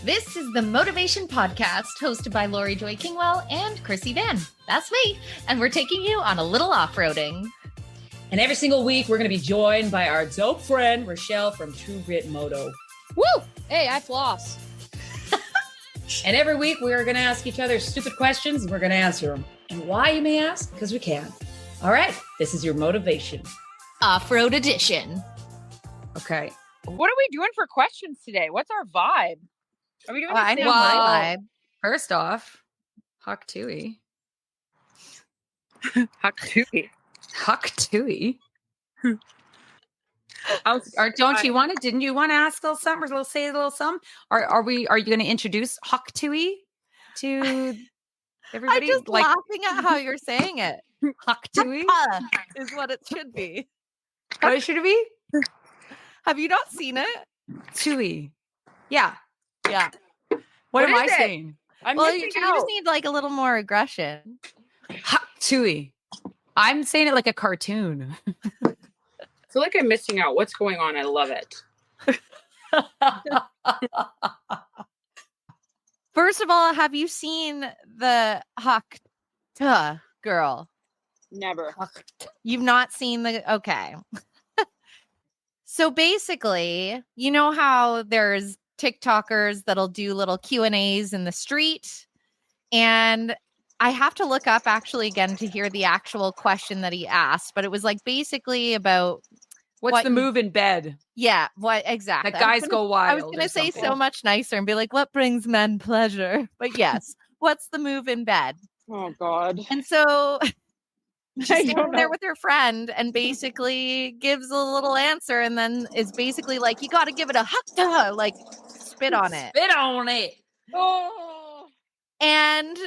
This is the Motovation Podcast, hosted by Laurie Joy Kingwell and Krissy Vann. That's me. And we're taking you on a little off-roading. And every single week, we're going to be joined by our dope friend, Richelle from True Grit Moto. Woo! Hey, I floss. And every week, we're going to ask each other stupid questions, and we're going to answer them. And why, you may ask? Because we can. All right, this is your Motovation Off-road edition. Okay. What are we doing for questions today? What's our vibe? Are we doing I know my vibe. First off, Huck Tui. Huck Tui. Huck Tui. Don't you want to? Didn't you want to ask a little something or say a little something? Are you going to introduce Huck Tui to everybody? I'm just laughing at how you're saying it. Huck Tui is what it should be. What should it be? Have you not seen it? Tui. Yeah. Yeah. What am I is it? saying? You just need like a little more aggression. Huck Tui. I'm saying it like a cartoon. I feel like I'm missing out. What's going on? I love it. First of all, have you seen the Huck girl? Never. You've not seen okay. So basically, you know how there's TikTokers that'll do little Q&As in the street? And I have to look up actually again to hear the actual question that he asked, but it was like basically about What's the move in bed? Yeah, what exactly? That guys go wild. I was going to say so much nicer and be like, what brings men pleasure? But yes, what's the move in bed? Oh, God. And so she's standing there with her friend and basically gives a little answer and then is basically like, you got to give it a hutta, like spit on it. Spit on it. Oh. And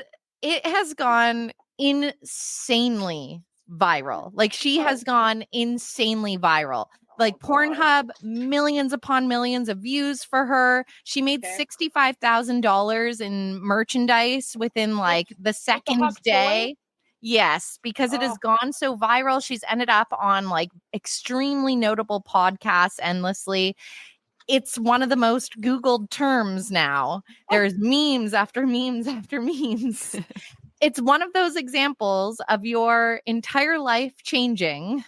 it has gone insanely viral. Like she has gone insanely viral. Like Pornhub, millions upon millions of views for her. She made $65,000 in merchandise within like the second day. Yes, because it has gone so viral. She's ended up on like extremely notable podcasts endlessly. It's one of the most Googled terms now. There's memes after memes after memes. It's one of those examples of your entire life changing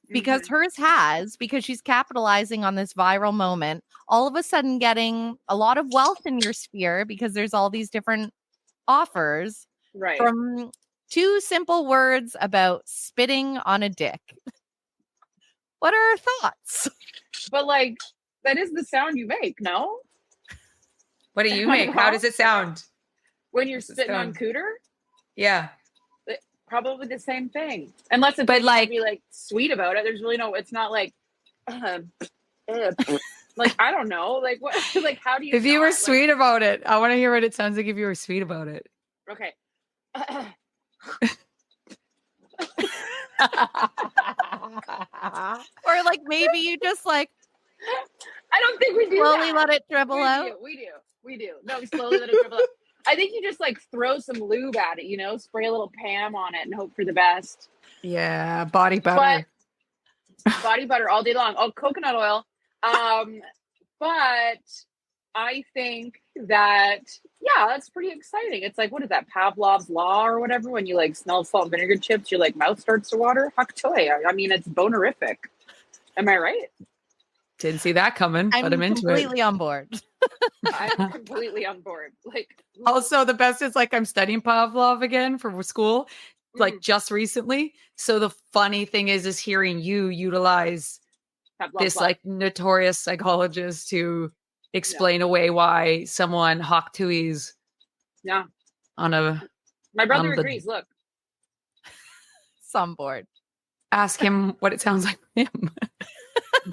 because hers has, because she's capitalizing on this viral moment, all of a sudden getting a lot of wealth in your sphere because there's all these different offers from two simple words about spitting on a dick. What are our thoughts? But like, that is the sound you make, no? What do you make? How does it sound? When you're spitting on cooter? Yeah. Probably the same thing. Unless it's like be like sweet about it. There's really no, it's not like, like, I don't know. Like, what, like, how do you, if you were sweet about it, I want to hear what it sounds like if you were sweet about it. Okay. Or like maybe you just like, I don't think we do slowly that. let it dribble out. We do. No, we slowly let it dribble out. I think you just like throw some lube at it, you know, spray a little Pam on it and hope for the best. Yeah, body butter. But body butter all day long. Oh, coconut oil. But I think that, yeah, that's pretty exciting. It's like, what is that, Pavlov's law or whatever? When you like smell salt and vinegar chips, your like mouth starts to water. Huck toy. I mean, it's bonerific. Am I right? Didn't see that coming, but I'm into it. Completely on board. I'm completely on board. Like, also the best is like I'm studying Pavlov again for school, like just recently. So the funny thing is hearing you utilize this like notorious psychologist to explain away why someone Huck Tui's on a. My brother agrees. Look, it's on board. Ask him what it sounds like for him.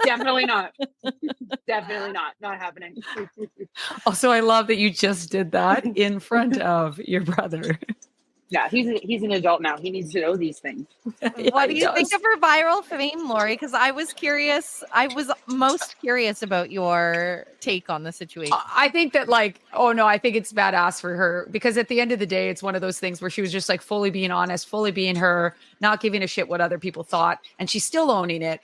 Definitely not. Definitely not. Not happening. Also, I love that you just did that in front of your brother. Yeah, he's an adult now. He needs to know these things. What do you think of her viral fame, Laurie? Because I was curious. I was most curious about your take on the situation. I think that I think it's badass for her because at the end of the day, it's one of those things where she was just like fully being honest, fully being her, not giving a shit what other people thought. And she's still owning it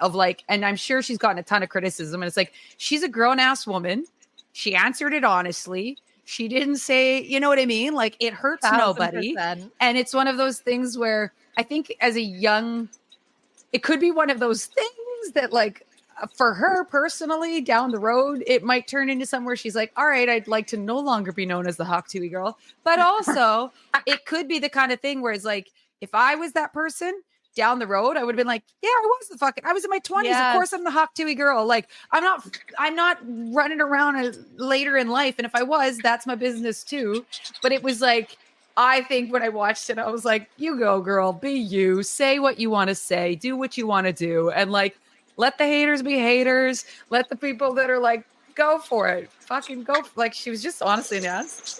and I'm sure she's gotten a ton of criticism. And it's like, she's a grown ass woman. She answered it honestly. She didn't say, you know what I mean? Like it hurts nobody. 1000%. And it's one of those things where I think as a young, it could be one of those things that like for her personally down the road, it might turn into somewhere she's like, all right, I'd like to no longer be known as the Hawk Tuohy girl. But also it could be the kind of thing where it's like, if I was that person down the road, I would have been like, yeah, I was in my 20s. Yes. Of course I'm the Hawk Tuohy girl. Like I'm not running around later in life. And if I was, that's my business too. But it was like, I think when I watched it, I was like, you go, girl, be you, say what you want to say, do what you want to do. And like, let the haters be haters. Let the people that are like, go for it. Fucking go. Like she was just honestly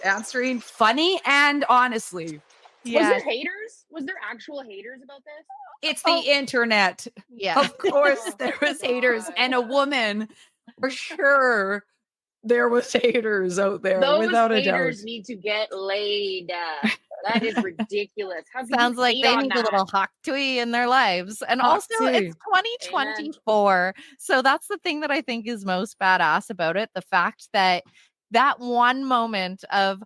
answering funny and honestly. Was there haters? Was there actual haters about this? It's the internet. Yeah. Of course there was haters and a woman for sure. There was haters out there without a doubt. Those haters need to get laid. That is ridiculous. How can Sounds you like hate they on need a that? little Hawk Tuohy in their lives. And Hawk also Tuohy. it's 2024. So that's the thing that I think is most badass about it. The fact that that one moment of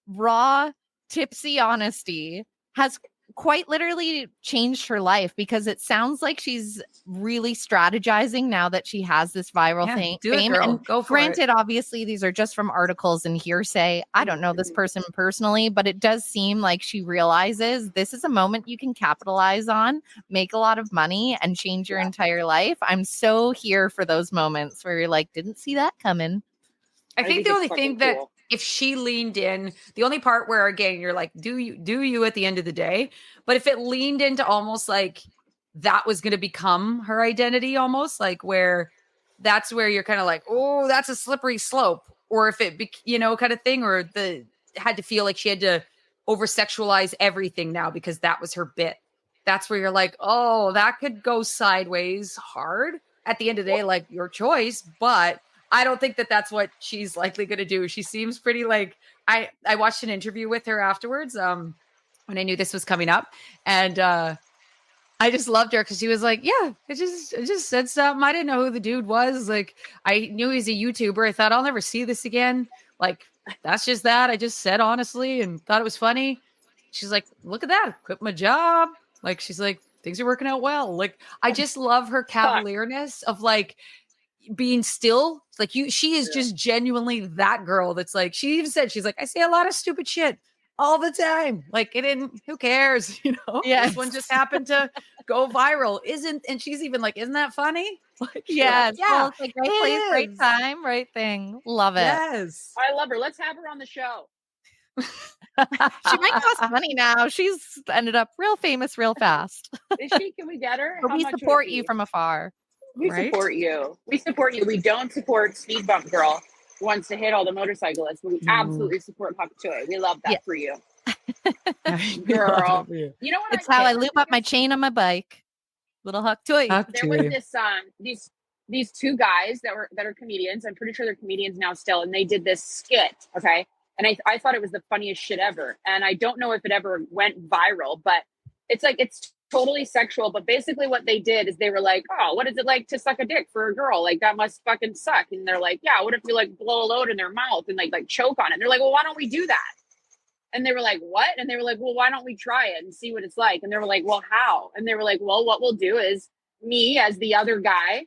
raw, tipsy honesty has quite literally changed her life, because it sounds like she's really strategizing now that she has this viral thing. Do it, girl. And go for granted, obviously, these are just from articles and hearsay. I don't know this person personally, but it does seem like she realizes this is a moment you can capitalize on, make a lot of money, and change your entire life. I'm so here for those moments where you're like, didn't see that coming. I think the it's only thing fucking that cool. if she leaned in, the only part where again you're like, do you at the end of the day? But if it leaned into almost like that was going to become her identity, almost like where that's where you're kind of like, oh, that's a slippery slope, or if it, kind of thing, or had to feel like she had to over sexualize everything now because that was her bit. That's where you're like, oh, that could go sideways hard. At the end of the day, like your choice, but I don't think that that's what she's likely going to do. She seems pretty like, I watched an interview with her afterwards when I knew this was coming up. And I just loved her because she was like, yeah, I just said something. I didn't know who the dude was. Like, I knew he's a YouTuber. I thought I'll never see this again. Like, that's just that. I just said honestly and thought it was funny. She's like, look at that. Quit my job. Like, she's like, things are working out well. Like, I just love her cavalierness of like, being still like she is just genuinely that girl that's like, she even said, she's like, I say a lot of stupid shit all the time, like who cares, Yeah, this one just happened to go viral, and she's even like, isn't that funny? Like, yes, yeah, well, it's like right place, right time, right thing. Love it. Yes, I love her. Let's have her on the show. She might cost money now. She's ended up real famous real fast. Is she? Can we get her? But How we much would support it you be? from afar. We support you. We support you. We don't support Speed Bump Girl who wants to hit all the motorcyclists, but we absolutely support Hawk Tuohy. We love that for you. Girl. You know what? It's how I loop up my chain on my bike. Little Hawk Tuohy. There was this these two guys that are comedians. I'm pretty sure they're comedians now still, and they did this skit. Okay. And I thought it was the funniest shit ever. And I don't know if it ever went viral, but it's like, it's totally sexual. But basically what they did is they were like, oh, what is it like to suck a dick for a girl? Like, that must fucking suck. And they're like, yeah, what if you like blow a load in their mouth and like choke on it? And they're like, well, why don't we do that? And they were like, what? And they were like, well, why don't we try it and see what it's like? And they were like, well, how? And they were like, well, what we'll do is me as the other guy,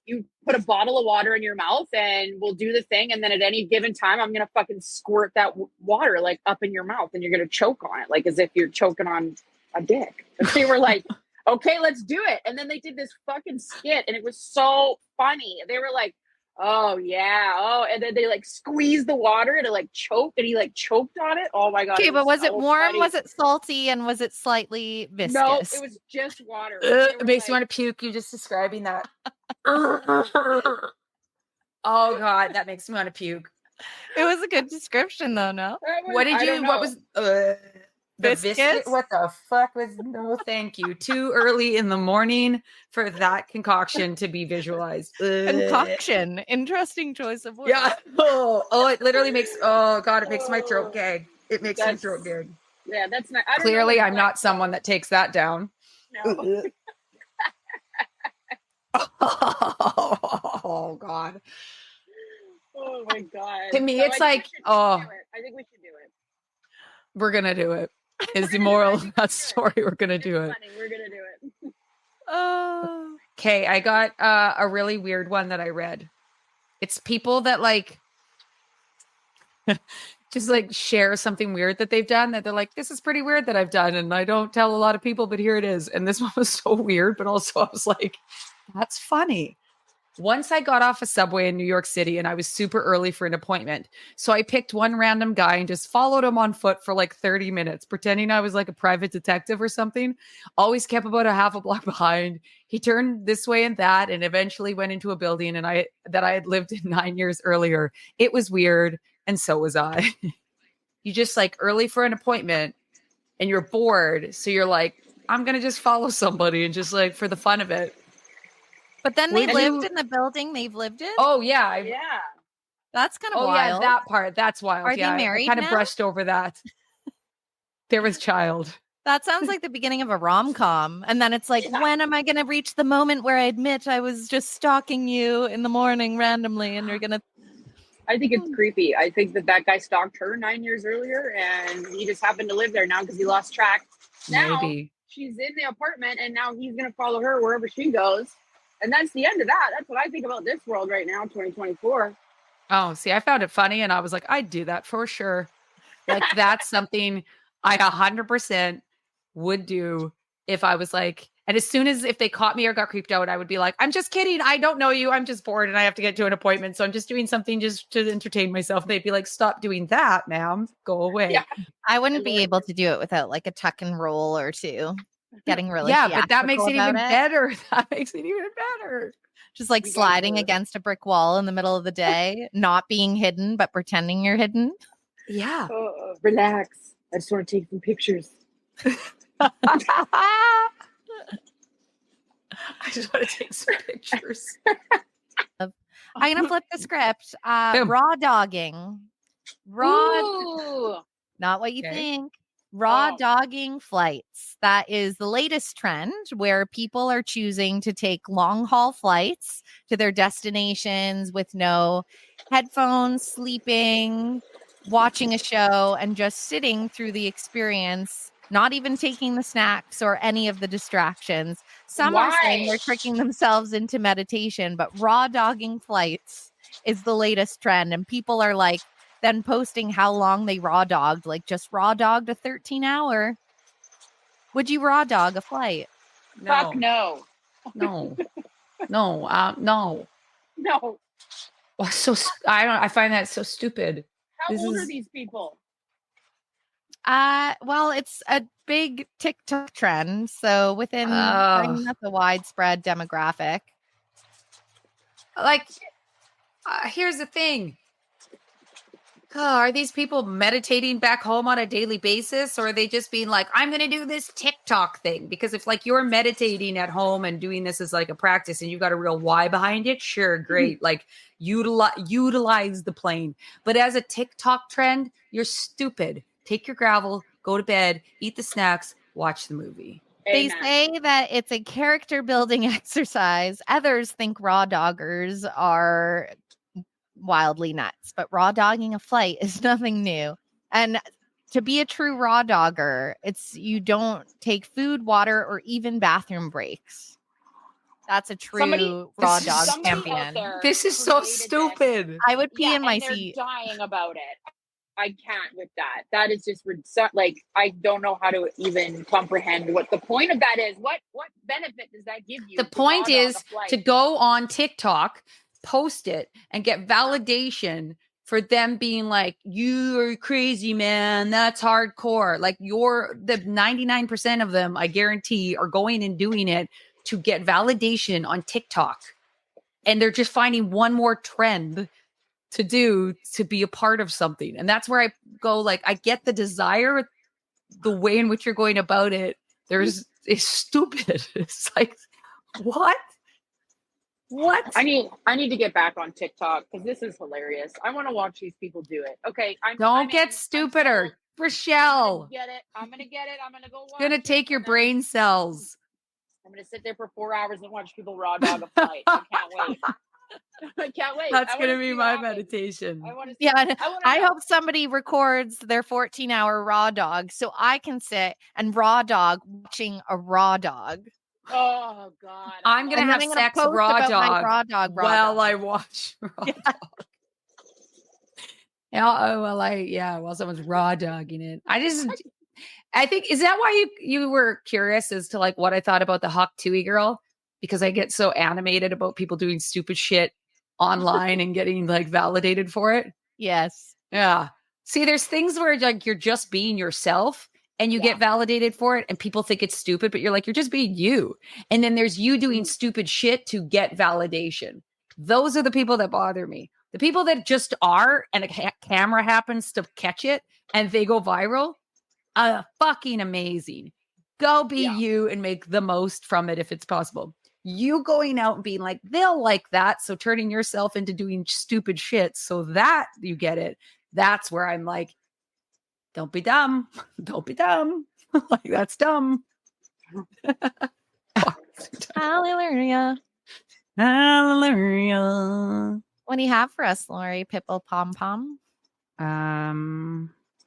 you put a bottle of water in your mouth and we'll do the thing. And then at any given time, I'm going to fucking squirt that water like up in your mouth and you're going to choke on it. Like as if you're choking on a dick. And they were like, okay, let's do it. And then they did this fucking skit and it was so funny. They were like, oh yeah. Oh, and then they like squeezed the water and it like choked and he like choked on it. Oh my God. Okay, but was it warm? Funny. Was it salty? And was it slightly viscous? No, it was just water. It makes you want to puke. You just describing that. Oh God, that makes me want to puke. It was a good description though, no? What did you, what was the Biscuits? biscuit? What the fuck was, no thank you. Too early in the morning for that concoction to be visualized. Concoction. Interesting choice of words. Yeah. Oh, it literally makes, oh God, it makes my throat gag. It makes my throat gag. Yeah, that's not. Clearly, I'm not someone that takes that down. No. Oh God. Oh my my God. To me, So it's I think like, we should oh, do it. I think we should do it. we're going to do it. Is the We're gonna do it. moral I of think that we should story. We're going to It's do it. funny. We're going to do it. Oh. Okay, I got a really weird one that I read. It's people that like just like share something weird that they've done that they're like, this is pretty weird that I've done. And I don't tell a lot of people, but here it is. And this one was so weird, but also I was like, that's funny. Once I got off a subway in New York City and I was super early for an appointment. So I picked one random guy and just followed him on foot for like 30 minutes, pretending I was like a private detective or something. Always kept about a half a block behind. He turned this way and that and eventually went into a building and I had lived in 9 years earlier. It was weird. And so was I. You just like early for an appointment and you're bored. So you're like, I'm going to just follow somebody and just like for the fun of it. But then they Would lived you- in the building they've lived in? Oh, yeah. Yeah. That's kind of Oh, wild. yeah. That part. That's wild. Are they yeah, married I kind of now? brushed over that. There was child. That sounds like the beginning of a rom-com. And then it's like, Yeah. when am I going to reach the moment where I admit I was just stalking you in the morning randomly and you're going to... I think it's creepy. I think that guy stalked her 9 years earlier and he just happened to live there now because he lost track. Now Maybe. she's in the apartment and now he's going to follow her wherever she goes. And that's the end of that. That's what I think about this world right now, 2024. Oh, see, I found it funny and I was like, I'd do that for sure. Like that's something I 100% would do if I was like, and as soon as if they caught me or got creeped out, I would be like, I'm just kidding. I don't know you. I'm just bored and I have to get to an appointment. So I'm just doing something just to entertain myself. They'd be like, stop doing that, ma'am. Go away. Yeah. I wouldn't be able to do it without like a tuck and roll or two. Getting really Yeah, but that makes theatrical it even about better. That makes it even better. Just like You guys sliding were- against a brick wall in the middle of the day, not being hidden, but pretending you're hidden. Yeah. Oh, relax. I just want to take some pictures. I just want to take some pictures. I'm gonna flip the script. Boom. Raw dogging. Raw, Ooh. not what you Okay. think. Raw Oh. dogging flights. That is the latest trend where people are choosing to take long haul flights to their destinations with no headphones, sleeping, watching a show, and just sitting through the experience, not even taking the snacks or any of the distractions. Some are saying Why? they're tricking themselves into meditation, but raw dogging flights is the latest trend. And people are like, then posting how long they raw dogged, like just raw dogged a 13-hour. Would you raw dog a flight? Fuck no. No. No. No. Well, I find that so stupid. How This old are is- these people? Well, it's a big TikTok trend. So within, I mean, that's a widespread demographic. Like, here's the thing. Oh, are these people meditating back home on a daily basis? Or are they just being like, I'm going to do this TikTok thing? Because if like you're meditating at home and doing this as like a practice and you got a real why behind it, sure, great. Like utilize the plane. But as a TikTok trend, you're stupid. Take your gravel, go to bed, eat the snacks, watch the movie. They Amen. say that it's a character building exercise. Others think raw doggers are wildly nuts, but raw dogging a flight is nothing new. And to be a true raw dogger, it's you don't take food, water, or even bathroom breaks. That's a true raw dog Somebody out champion. there This is so created this. stupid. I would pee in my and they're seat. dying about it. I can't with that. That is just like I don't know how to even comprehend what the point of that is. What benefit does that give you? The to point raw dog is a flight? to go on TikTok, post it, and get validation for them being like, you're crazy, man. That's hardcore. Like the 99% of them, I guarantee, are going and doing it to get validation on TikTok. And they're just finding one more trend to do to be a part of something. And that's where I go, like, I get the desire, the way in which you're going about it. It's stupid. It's like, what? I need to get back on TikTok because this is hilarious. I want to watch these people do it. Okay, Don't get stupider. Rochelle. I'm gonna get it. I'm gonna go watch. It's gonna take your brain cells. I'm gonna sit there for 4 hours and watch people raw dog a flight. I can't wait. I can't wait. That's going to be my meditation. I want to. Yeah, I know. hope somebody records their 14-hour raw dog so I can sit and raw dog watching a raw dog. Oh God! I'm gonna have sex raw dog while I watch raw dog. Yeah, while someone's raw dogging it. I think, is that why you were curious as to like what I thought about the Hawk Tui girl? Because I get so animated about people doing stupid shit online and getting like validated for it. Yes. Yeah. See, there's things where like you're just being yourself and you get validated for it and people think it's stupid, but you're like, you're just being you. And then there's you doing stupid shit to get validation. Those are the people that bother me. The people that just are and a camera happens to catch it and they go viral, fucking amazing. Go be you and make the most from it if it's possible. You going out and being like, they'll like that. So turning yourself into doing stupid shit so that you get it. That's where I'm like, don't be dumb. Don't be dumb. Like, that's dumb. Hallelujah. Hallelujah. What do you have for us, Laurie? Pipple pom pom? I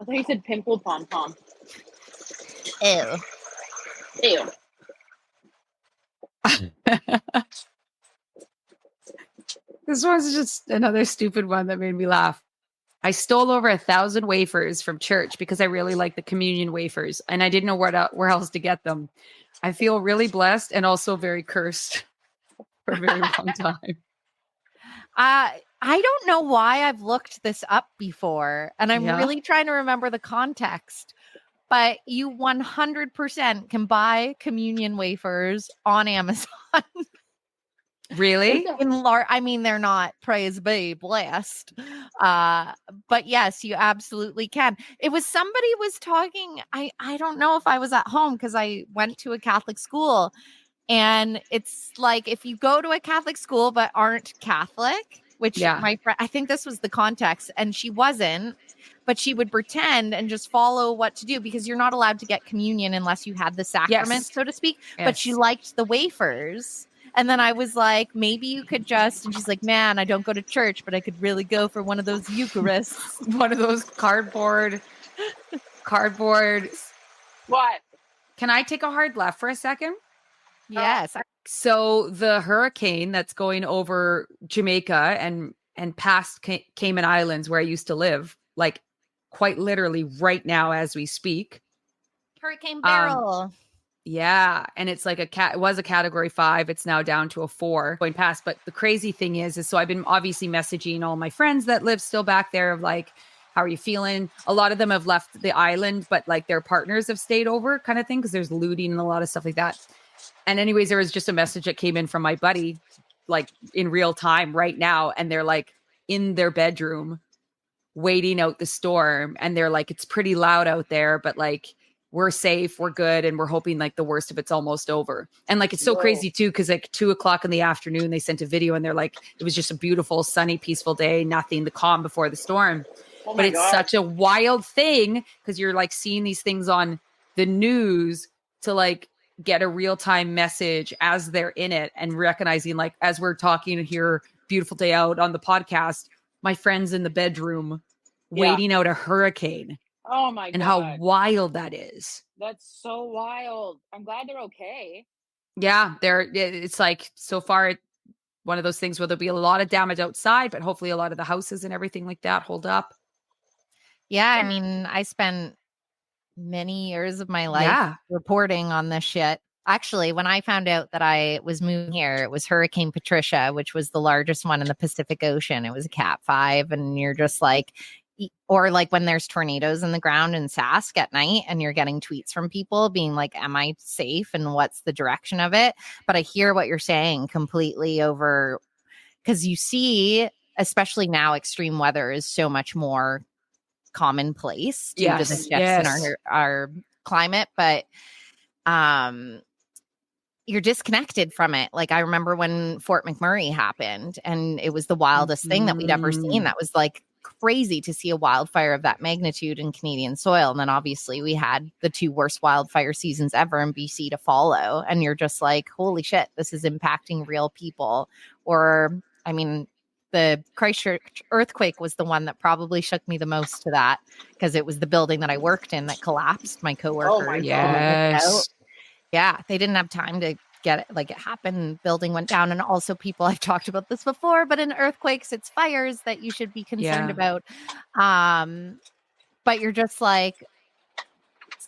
thought you said pimple pom pom. Ew. Ew. This one's just another stupid one that made me laugh. I stole over 1,000 wafers from church because I really like the communion wafers and I didn't know where else to get them. I feel really blessed and also very cursed for a very long time. I don't know why I've looked this up before and I'm really trying to remember the context, but you 100% can buy communion wafers on Amazon. Really? I mean, they're not, praise be, blessed. But yes, you absolutely can. It was somebody was talking. I don't know if I was at home because I went to a Catholic school. And it's like if you go to a Catholic school but aren't Catholic, which my friend, I think this was the context, and she wasn't, but she would pretend and just follow what to do because you're not allowed to get communion unless you had the sacrament, so to speak. Yes. But she liked the wafers. And then I was like, maybe you could just, and she's like, man, I don't go to church, but I could really go for one of those Eucharists. One of those cardboard. What? Can I take a hard left for a second? Yes. So the hurricane that's going over Jamaica and past Cayman Islands where I used to live, like quite literally right now as we speak. Hurricane Beryl. Yeah. And it's like it was a category 5. It's now down to a 4 going past. But the crazy thing is so I've been obviously messaging all my friends that live still back there of like, how are you feeling? A lot of them have left the island, but like their partners have stayed over kind of thing because there's looting and a lot of stuff like that. And anyways, there was just a message that came in from my buddy, like in real time right now. And they're like in their bedroom waiting out the storm. And they're like, it's pretty loud out there, but like, we're safe, we're good, and we're hoping like the worst of it's almost over. And like it's so crazy too, because like 2:00 in the afternoon, they sent a video and they're like, it was just a beautiful, sunny, peaceful day, nothing, the calm before the storm. But it's such a wild thing because you're like seeing these things on the news to like get a real-time message as they're in it and recognizing like as we're talking here, beautiful day out on the podcast, my friend's in the bedroom waiting out a hurricane. Oh my God. And how wild that is. That's so wild. I'm glad they're okay. Yeah, it's like so far one of those things where there'll be a lot of damage outside, but hopefully a lot of the houses and everything like that hold up. Yeah, I mean, I spent many years of my life reporting on this shit. Actually, when I found out that I was moving here, it was Hurricane Patricia, which was the largest one in the Pacific Ocean. It was a Cat 5, and you're just like, or like when there's tornadoes in the ground in Sask at night and you're getting tweets from people being like, am I safe and what's the direction of it? But I hear what you're saying completely over because you see, especially now, extreme weather is so much more commonplace due to the shifts in our climate. But you're disconnected from it. Like I remember when Fort McMurray happened and it was the wildest thing that we'd ever seen. That was like crazy to see a wildfire of that magnitude in Canadian soil. And then obviously we had the 2 worst wildfire seasons ever in BC to follow. And you're just like, holy shit, this is impacting real people. Or, I mean, the Christchurch earthquake was the one that probably shook me the most to that, because it was the building that I worked in that collapsed. My coworkers. Oh my God. Yes. Yeah, they didn't have time to get it. Like, it happened, building went down. And also, people, I've talked about this before, but in earthquakes, it's fires that you should be concerned about. But you're just like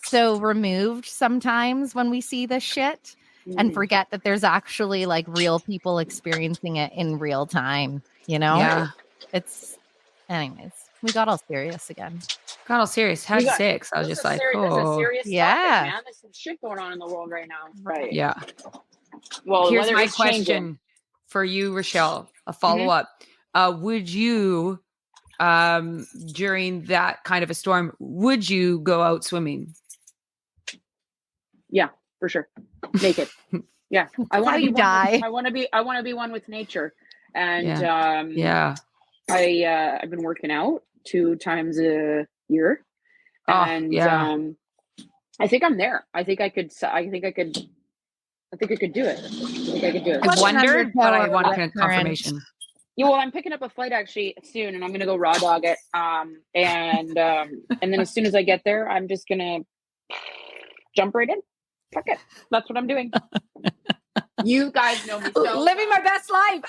so removed sometimes when we see this shit and forget that there's actually like real people experiencing it in real time, you know? Yeah. It's, anyways, we got all serious again. Got all serious. Had 6. I was just like, This is serious Yeah. topic, man. There's some shit going on in the world right now. Right. yeah. Well, Here's weather my is question changing. for you, Richelle. A follow up. Would you, during that kind of a storm, would you go out swimming? Yeah, for sure. Naked. Yeah. I want How to you die. I want to be one with nature. And Yeah. I've been working out 2 times a year. And I think I'm there. I think I could do it. I think I could do it. I wondered, but I want current. confirmation. Yeah, well, I'm picking up a flight actually soon, and I'm gonna go raw dog it. And then as soon as I get there, I'm just gonna jump right in. Fuck it. That's what I'm doing. You guys know me so Living my best life.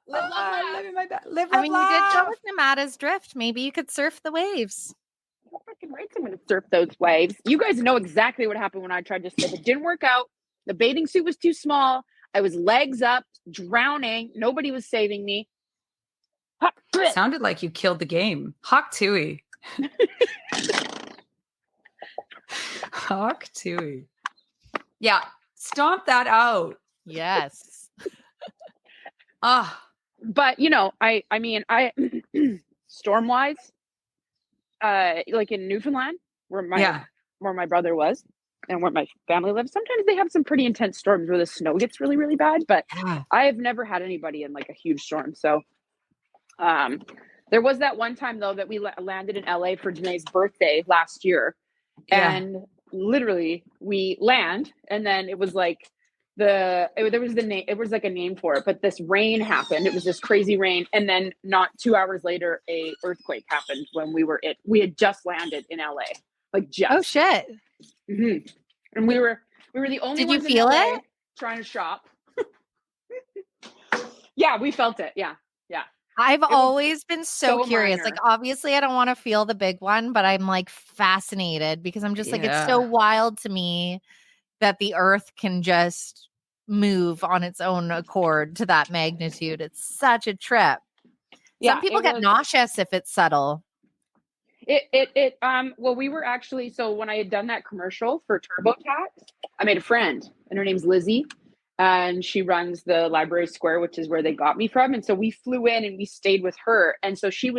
Living my best. Live I mean, you did go with Namada's drift. Maybe you could surf the waves. fucking right. I'm gonna surf those waves. You guys know exactly what happened when I tried to surf. It didn't work out. The bathing suit was too small. I was legs up, drowning. Nobody was saving me. Sounded like you killed the game. Hawk Tui. Hawk Tui. Yeah. Stomp that out. Yes. But you know, I mean, storm wise, like in Newfoundland, where my brother was and where my family lives, sometimes they have some pretty intense storms where the snow gets really, really bad. But I have never had anybody in like a huge storm. So there was that one time though that we landed in LA for Janae's birthday last year, and literally we land, and then it was like it was like a name for it, but this rain happened. It was this crazy rain, and then not 2 hours later, a earthquake happened when we had just landed in LA, like just. Oh shit! Mm-hmm. And we were the only. Did you ones feel in LA it? Trying to shop. Yeah, we felt it. Yeah. I've always been so curious. minor. Like, obviously, I don't want to feel the big one, but I'm like fascinated because I'm just like, it's so wild to me that the earth can just move on its own accord to that magnitude. It's such a trip. Some people get nauseous if it's subtle. Well, we were actually, so when I had done that commercial for TurboTax, I made a friend, and her name's Lizzie, and she runs the Library Square, which is where they got me from. And so we flew in and we stayed with her. And so she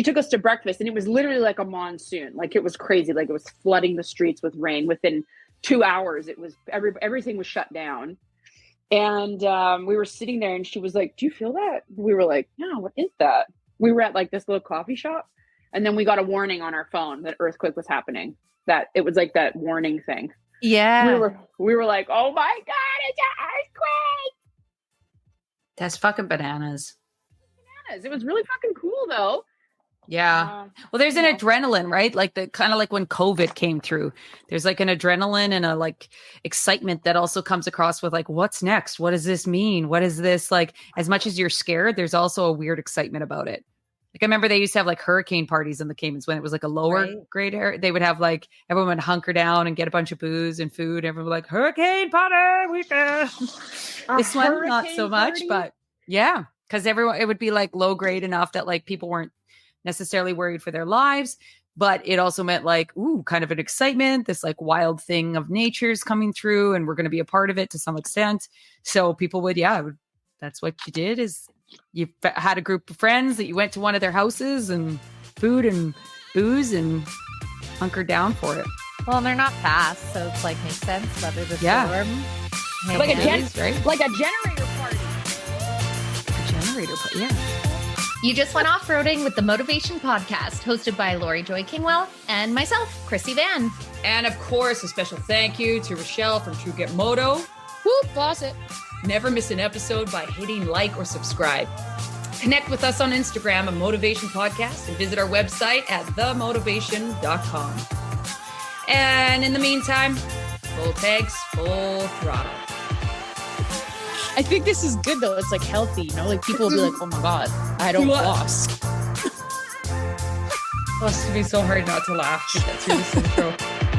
took us to breakfast, and it was literally like a monsoon. Like, it was crazy. Like, it was flooding the streets with rain. Within 2 hours, it was everything was shut down. And we were sitting there, and she was like, "Do you feel that?" We were like, "No, what is that?" We were at like this little coffee shop, and then we got a warning on our phone that earthquake was happening. That it was like that warning thing. Yeah. We were like, "Oh my God, it's an earthquake!" That's fucking bananas. It was really fucking cool though. Yeah. Well, there's an adrenaline, right? Like the kind of like when COVID came through, there's like an adrenaline and a like excitement that also comes across with like, what's next? What does this mean? What is this? Like, as much as you're scared, there's also a weird excitement about it. Like, I remember they used to have like hurricane parties in the Caymans when it was like a lower grade area. They would have like, everyone would hunker down and get a bunch of booze and food. Everyone would like, hurricane party weekend. This one, not so much, but yeah. Because everyone, it would be like low grade enough that like people weren't necessarily worried for their lives, but it also meant like, ooh, kind of an excitement, this like wild thing of nature's coming through, and we're going to be a part of it to some extent. So people would, that's what you did, is you had a group of friends that you went to one of their houses and food and booze and hunkered down for it. Well, and they're not fast, so it's like makes sense whether the storm. Like a generator party. A generator party, yeah. You just went off-roading with the Motovation Podcast, hosted by Laurie Joy Kingwell and myself, Krissy Vann. And of course, a special thank you to Richelle from True Grit Moto. Whoop, boss it. Never miss an episode by hitting like or subscribe. Connect with us on Instagram at Motovation Podcast and visit our website at themotivation.com. And in the meantime, full pegs, full throttle. I think this is good though. It's like healthy, you know, like people will be like, oh my God, I don't floss. It must be so hard not to laugh to get through this intro.